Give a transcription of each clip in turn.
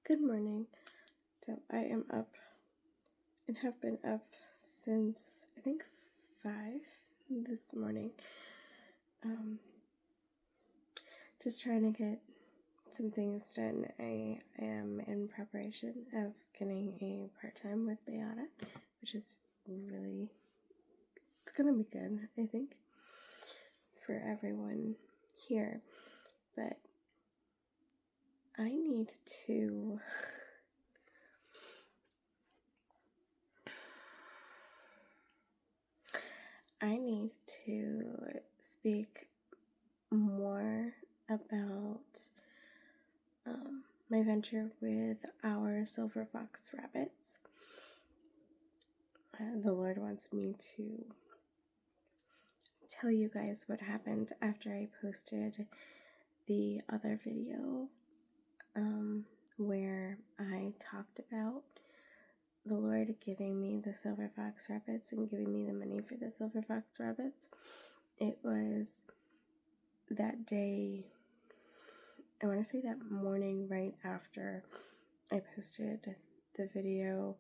Good morning. So I am up and have been up since I think 5 this morning. Just trying to get some things done. I am in preparation of getting a part-time with Beata, which is it's gonna be good, I think, for everyone here. But I need to speak more about my venture with our silver fox rabbits. The Lord wants me to tell you guys what happened after I posted the other video where I talked about the Lord giving me the silver fox rabbits and giving me the money for the silver fox rabbits. It was that day, I want to say that morning right after I posted the video,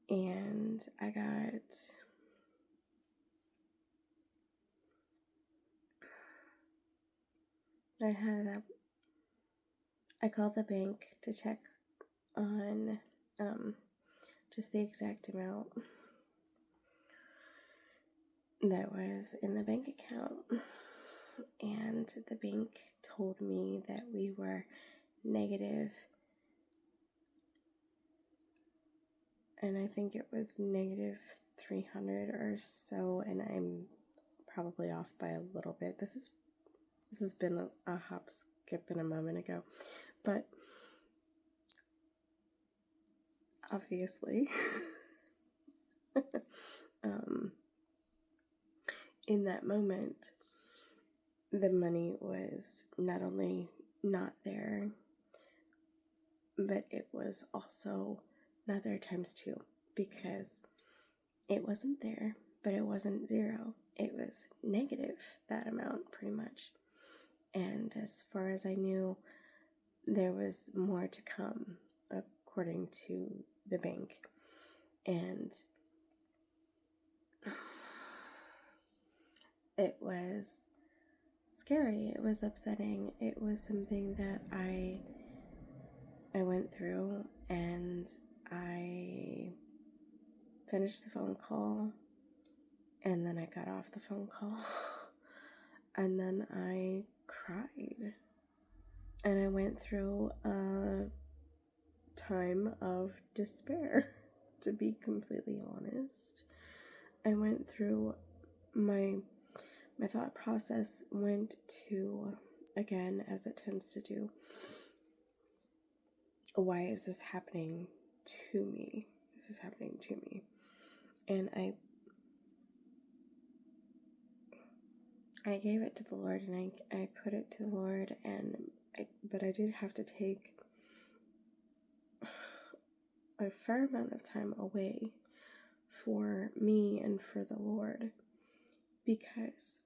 and I called the bank to check on just the exact amount that was in the bank account, and the bank told me that we were negative, and I think it was negative 300 or so, and I'm probably off by a little bit. This has been a hop, skip, and a moment ago, but obviously in that moment the money was not only not there, but it was also not there times 2, because it wasn't there, but it wasn't 0. It was negative that amount pretty much. And as far as I knew, there was more to come according to the bank. And it was scary. It was upsetting. It was something that I went through, and I finished the phone call, and then I got off the phone call, and then I cried, and I went through a time of despair, to be completely honest. I went through my thought process went to, again, as it tends to do, why is this happening to me? This is happening to me. And I gave it to the Lord, and I put it to the Lord, but I did have to take a fair amount of time away for me and for the Lord, because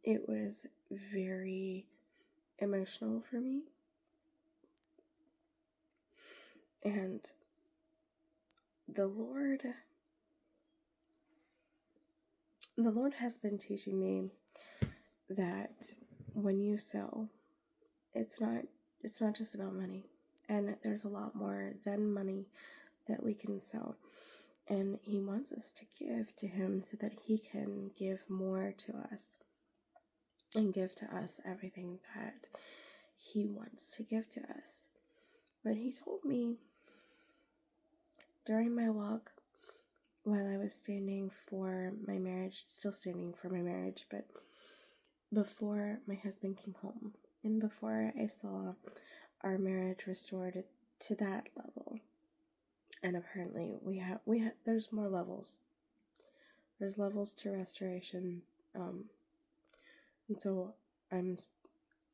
it was very emotional for me. And the Lord has been teaching me that when you sow, it's not just about money, and there's a lot more than money that we can sow. And He wants us to give to Him so that He can give more to us and give to us everything that He wants to give to us. But He told me during my walk, while I was standing for my marriage, still standing for my marriage, but before my husband came home, and before I saw our marriage restored to that level, and apparently there's more levels. There's levels to restoration, and so I'm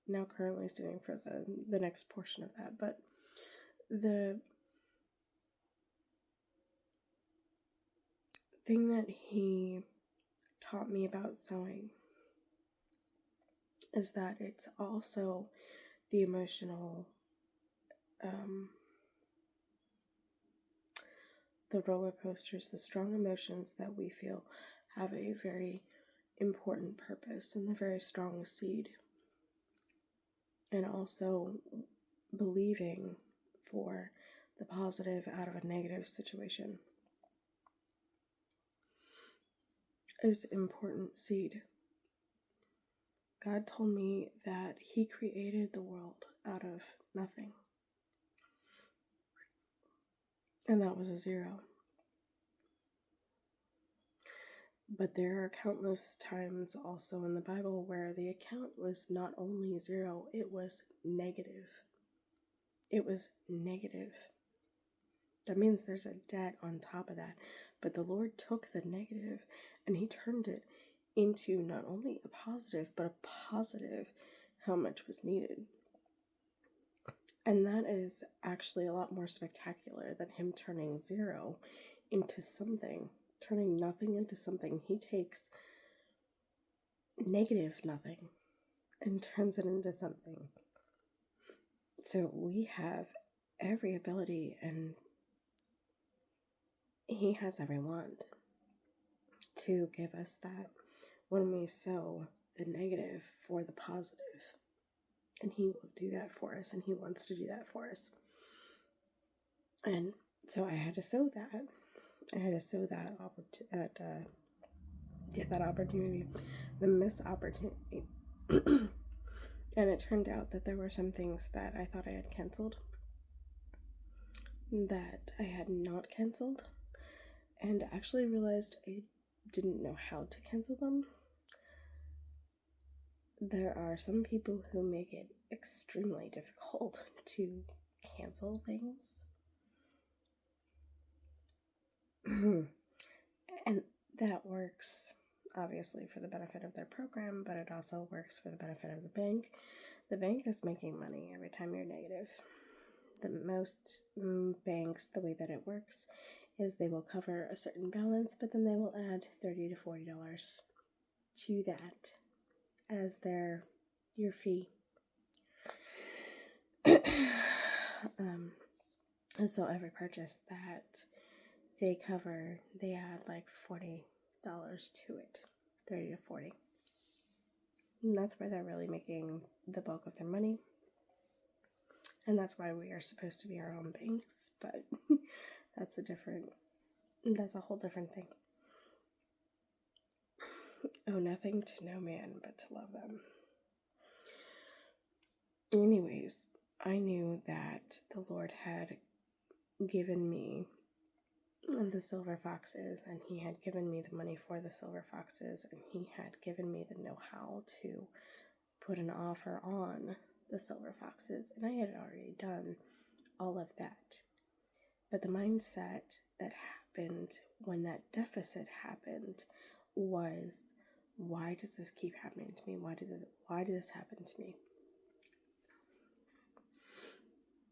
now currently standing for the next portion of that. But the thing that He taught me about sewing is that it's also the emotional the roller coasters, the strong emotions that we feel have a very important purpose and a very strong seed. And also believing for the positive out of a negative situation is important seed. God told me that He created the world out of nothing. And that was a zero. But there are countless times also in the Bible where the account was not only zero, it was negative. It was negative. That means there's a debt on top of that. But the Lord took the negative and He turned it into not only a positive, but a positive how much was needed. And that is actually a lot more spectacular than Him turning zero into something, turning nothing into something. He takes negative nothing and turns it into something. So we have every ability, and He has every want to give us that when we sow the negative for the positive. And He will do that for us, and He wants to do that for us. And so I had to sow that. I had to sow that opportunity, the missed opportunity. And it turned out that there were some things that I thought I had canceled that I had not canceled, and actually realized I didn't know how to cancel them. There are some people who make it extremely difficult to cancel things. And that works obviously for the benefit of their program, but it also works for the benefit of the bank. The bank is making money every time you're negative. The most banks, the way that it works is they will cover a certain balance, but then they will add $30 to $40 to that as your fee. And so every purchase that they cover, they add like $40 to it, 30 to 40. And that's where they're really making the bulk of their money. And that's why we are supposed to be our own banks, but that's a whole different thing. Owe nothing to no man but to love them. Anyways, I knew that the Lord had given me the silver foxes, and He had given me the money for the silver foxes, and He had given me the know-how to put an offer on the silver foxes, and I had already done all of that. But the mindset that happened when that deficit happened was, why does this keep happening to me? Why did this happen to me?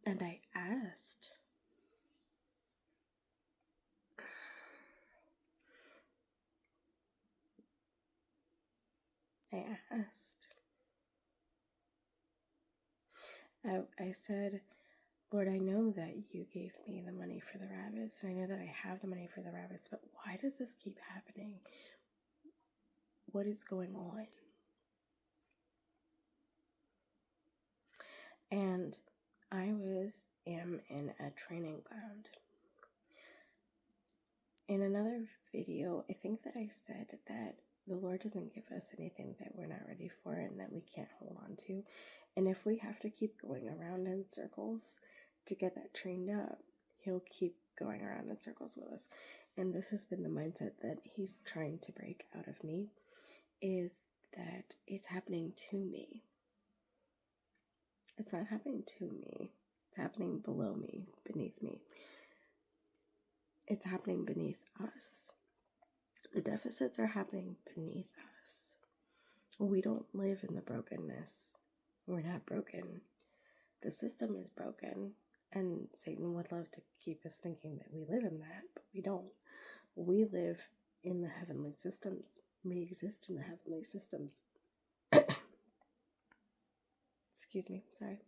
And I asked, I said, Lord, I know that You gave me the money for the rabbits, and I know that I have the money for the rabbits, but why does this keep happening? What is going on? And I am in a training ground. In another video, I think that I said that the Lord doesn't give us anything that we're not ready for and that we can't hold on to. And if we have to keep going around in circles to get that trained up, He'll keep going around in circles with us. And this has been the mindset that He's trying to break out of me, is that it's happening to me. It's not happening to me. It's happening below me, beneath me. It's happening beneath us. The deficits are happening beneath us. We don't live in the brokenness. We're not broken. The system is broken, and Satan would love to keep us thinking that we live in that, but we don't. We live in the heavenly systems. We exist in the heavenly systems. Excuse me, sorry.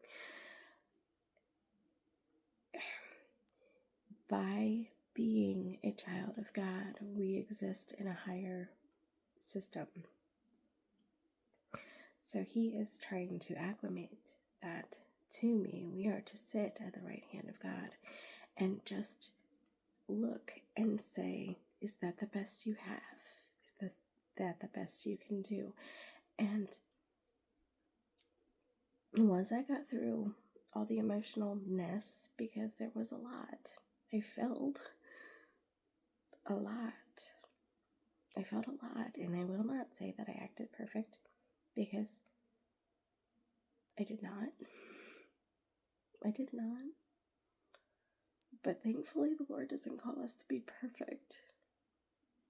by being a child of God, we exist in a higher system. So he is trying to acclimate that to me. We are to sit at the right hand of God and just look and say, is that the best you have? That the best you can do? And once I got through all the emotionalness, because there was a lot, I felt a lot. I felt a lot, and I will not say that I acted perfect, because I did not. I did not. But thankfully, the Lord doesn't call us to be perfect.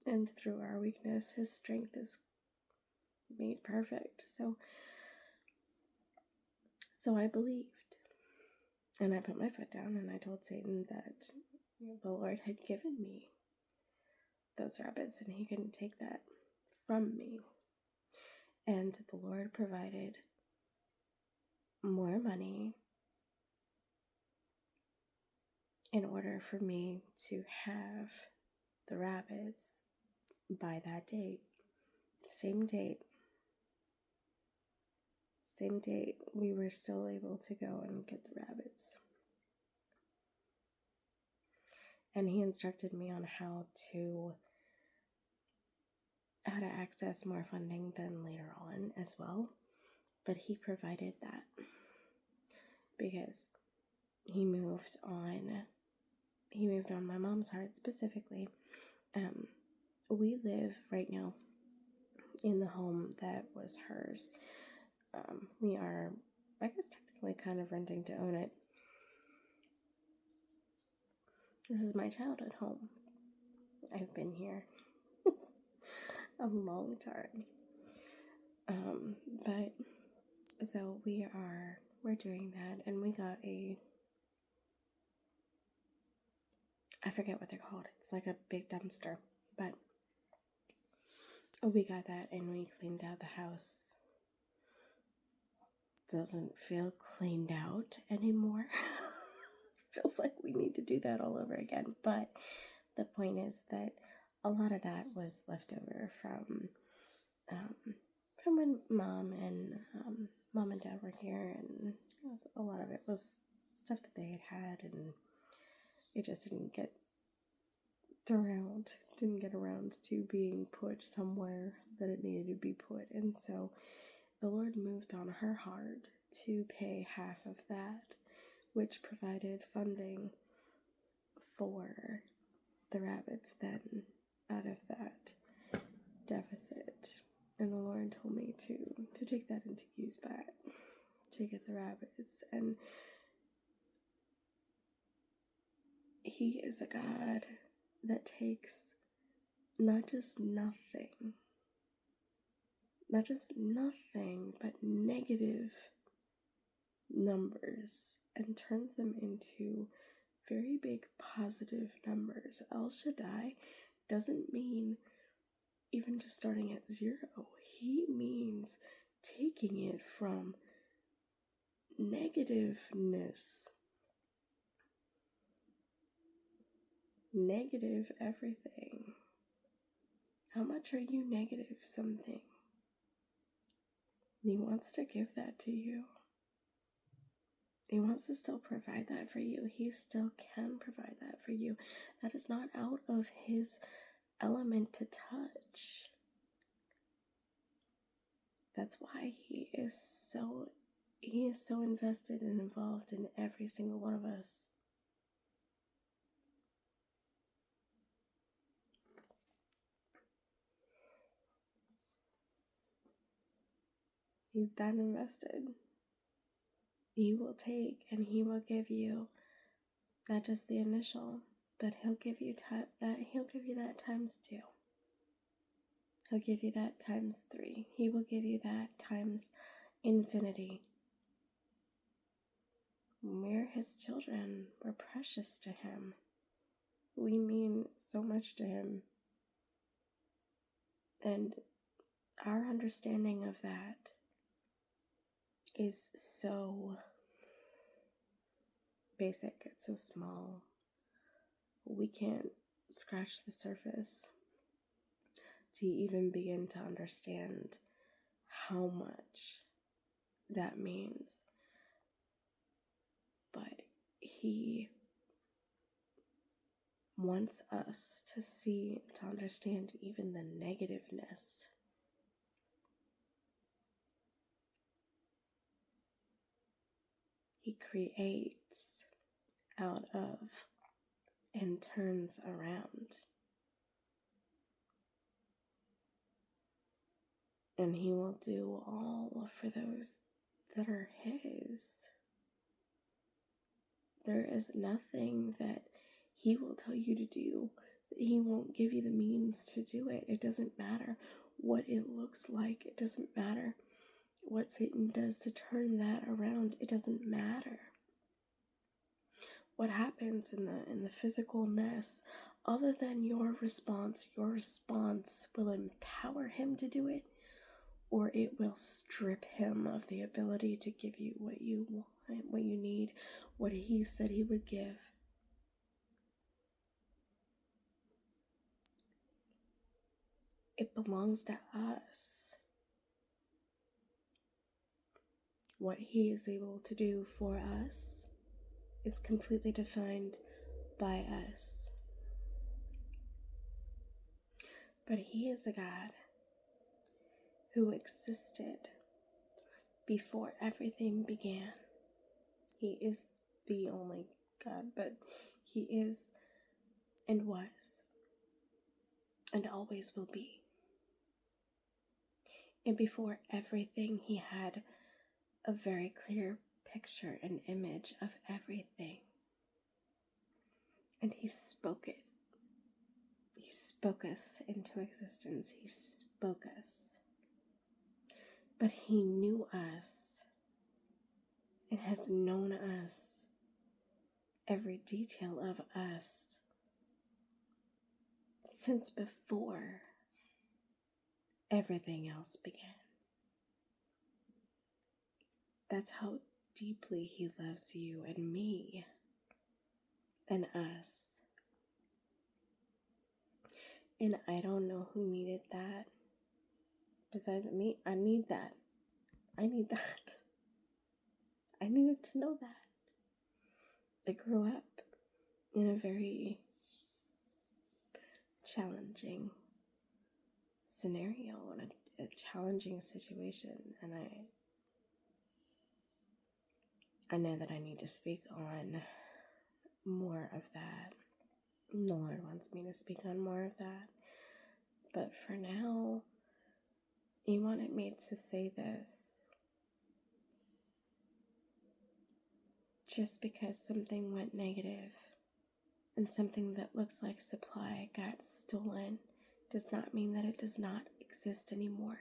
And through our weakness, His strength is made perfect. So I believed. And I put my foot down and I told Satan that the Lord had given me those rabbits and he couldn't take that from me. And the Lord provided more money in order for me to have the rabbits by that date. Same date, we were still able to go and get the rabbits. And he instructed me on how to access more funding then later on as well. But he provided that because he moved on my mom's heart specifically. We live right now in the home that was hers. We are, I guess, technically kind of renting to own it. This is my childhood home. I've been here a long time. But so we're doing that, and we got I forget what they're called. It's like a big dumpster, but we got that and we cleaned out the house. Doesn't feel cleaned out anymore. Feels like we need to do that all over again. But the point is that a lot of that was left over from when mom and dad were here, and a lot of it was stuff that they had, and it just didn't get around to being put somewhere that it needed to be put. And so the Lord moved on her heart to pay half of that, which provided funding for the rabbits then out of that deficit. And the Lord told me to take that and to use that to get the rabbits. And He is a God that takes not just nothing, but negative numbers and turns them into very big positive numbers. El Shaddai doesn't mean even just starting at 0. He means taking it from negativeness, negative everything. How much are you negative something? He wants to give that to you. He wants to still provide that for you. He still can provide that for you. That is not out of His element to touch. That's why He is so invested and involved in every single one of us. He's that invested. He will take and He will give you not just the initial, but He'll give you that times 2. He'll give you that times 3. He will give you that times infinity. We're His children. We're precious to Him. We mean so much to Him. And our understanding of that is so basic. It's so small. we can't scratch the surface to even begin to understand how much that means. But He wants us to see, to understand even the negativeness. He creates out of and turns around. And He will do all for those that are His. There is nothing that He will tell you to do that He won't give you the means to do it. It doesn't matter what it looks like. It doesn't matter what Satan does to turn that around. It doesn't matter what happens in the physicalness. Other than your response will empower him to do it, or it will strip him of the ability to give you what you want, what you need, what He said He would give. It belongs to us. What He is able to do for us is completely defined by us. But He is a God who existed before everything began. He is the only God, but He is and was and always will be. And before everything, He had a very clear picture and image of everything. And He spoke it. He spoke us into existence. He spoke us. But He knew us and has known us, every detail of us, since before everything else began. That's how deeply He loves you and me and us. And I don't know who needed that besides me. I need that. I need that. I needed to know that. I grew up in a very challenging scenario and a challenging situation, and I know that I need to speak on more of that. The Lord wants me to speak on more of that. But for now, He wanted me to say this. Just because something went negative and something that looks like supply got stolen does not mean that it does not exist anymore.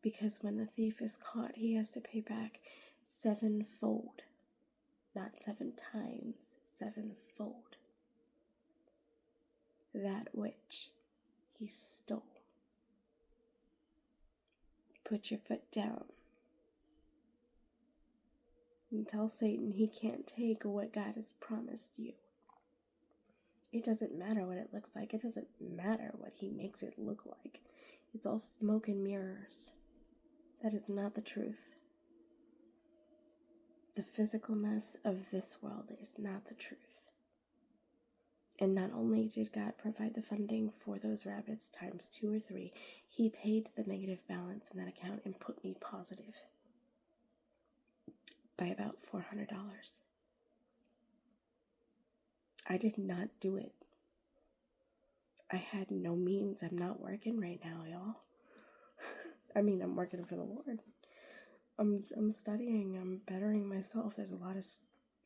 Because when the thief is caught, he has to pay back sevenfold. Not 7 times, sevenfold. That which he stole. Put your foot down. And tell Satan he can't take what God has promised you. It doesn't matter what it looks like. It doesn't matter what he makes it look like. It's all smoke and mirrors. That is not the truth. The physicalness of this world is not the truth. And not only did God provide the funding for those rabbits times 2 or 3, He paid the negative balance in that account and put me positive by about $400. I did not do it. I had no means. I'm not working right now, y'all. I mean, I'm working for the Lord. I'm studying. I'm bettering myself. There's a lot of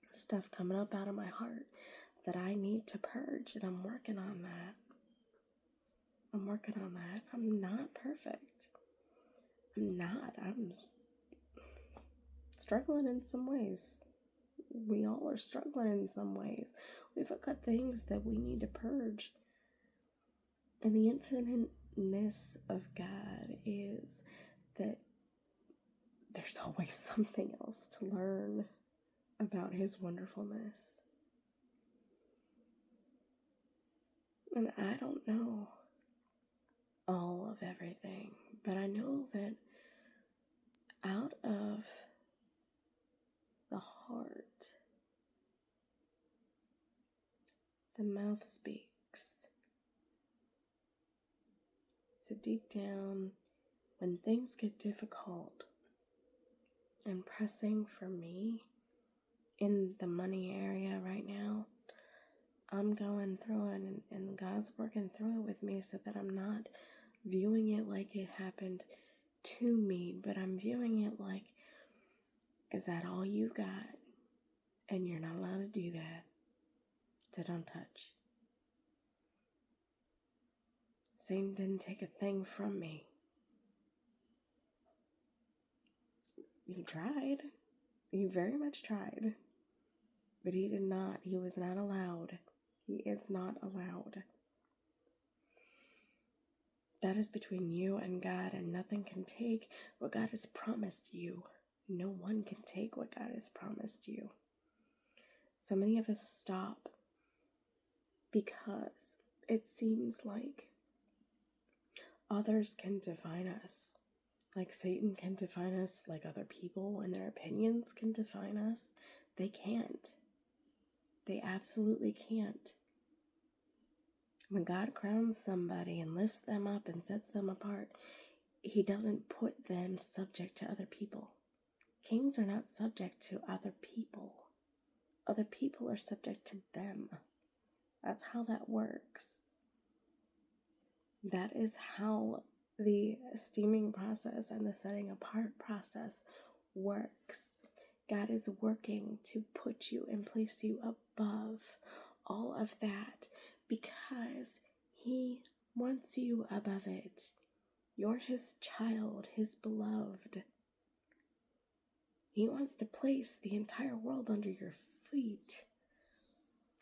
stuff coming up out of my heart that I need to purge, and I'm working on that. I'm not perfect. I'm struggling in some ways. We all are struggling in some ways. We've got things that we need to purge. And the infiniteness of God is that there's always something else to learn about His wonderfulness. And I don't know all of everything, but I know that out of the heart, the mouth speaks. So deep down, when things get difficult and pressing for me in the money area right now, I'm going through it and God's working through it with me so that I'm not viewing it like it happened to me, but I'm viewing it like, is that all you got? And you're not allowed to do that. So don't touch. Satan didn't take a thing from me. He tried. He very much tried. But he did not. He was not allowed. He is not allowed. That is between you and God, and nothing can take what God has promised you. No one can take what God has promised you. So many of us stop because it seems like others can define us. Like Satan can define us, like other people and their opinions can define us. They can't. They absolutely can't. When God crowns somebody and lifts them up and sets them apart, he doesn't put them subject to other people. Kings are not subject to other people. Other people are subject to them. That's how that works. That is how the esteeming process and the setting apart process works. God is working to put you and place you above all of that because he wants you above it. You're his child, his beloved. He wants to place the entire world under your feet.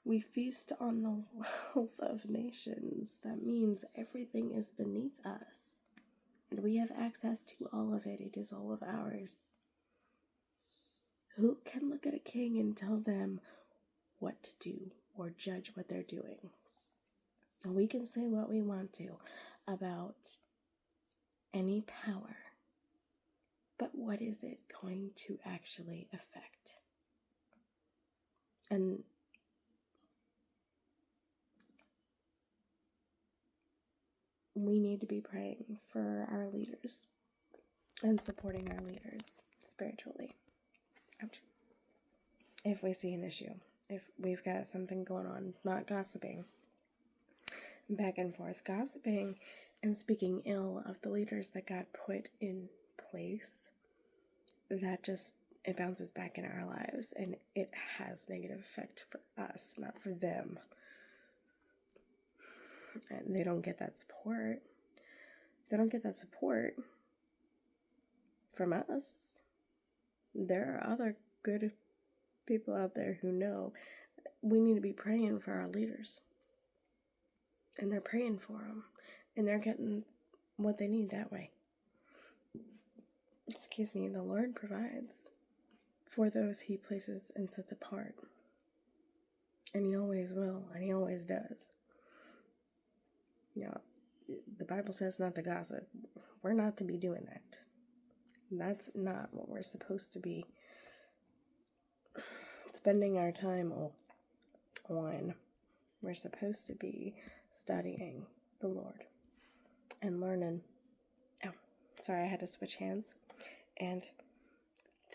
We feast on the wealth of nations. That means everything is beneath us. And we have access to all of it. It is all of ours. Who can look at a king and tell them what to do or judge what they're doing? And we can say what we want to about any power. But what is it going to actually affect? And we need to be praying for our leaders and supporting our leaders spiritually. Ouch. If we see an issue, if we've got something going on, not gossiping, back and forth, gossiping and speaking ill of the leaders that God put in place, that just, it bounces back in our lives and it has negative effect for us, not for them. And they don't get that support. They don't get that support from us. There are other good people out there who know we need to be praying for our leaders. And they're praying for them. And they're getting what they need that way. Excuse me, the Lord provides for those he places and sets apart. And he always will, and he always does. Yeah, the Bible says not to gossip. We're not to be doing that. That's not what we're supposed to be spending our time on. We're supposed to be studying the Lord and learning. Oh, sorry, I had to switch hands. And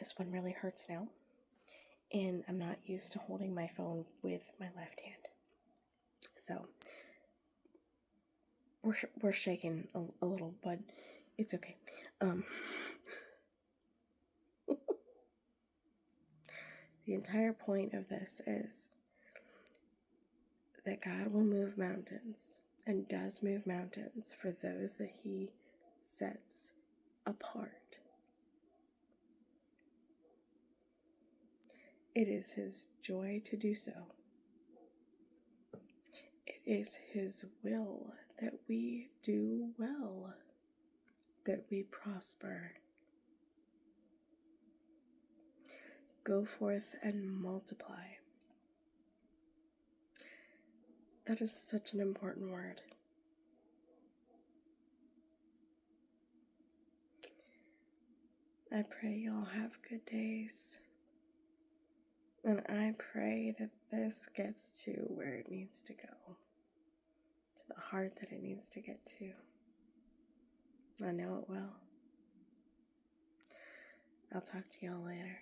this one really hurts now. And I'm not used to holding my phone with my left hand. So we're shaking a little, but it's okay. The entire point of this is that God will move mountains and does move mountains for those that he sets apart. It is his joy to do so. It is his will that we do well, that we prosper. Go forth and multiply. That is such an important word. I pray you all have good days. And I pray that this gets to where it needs to go, to the heart that it needs to get to. I know it will. I'll talk to y'all later.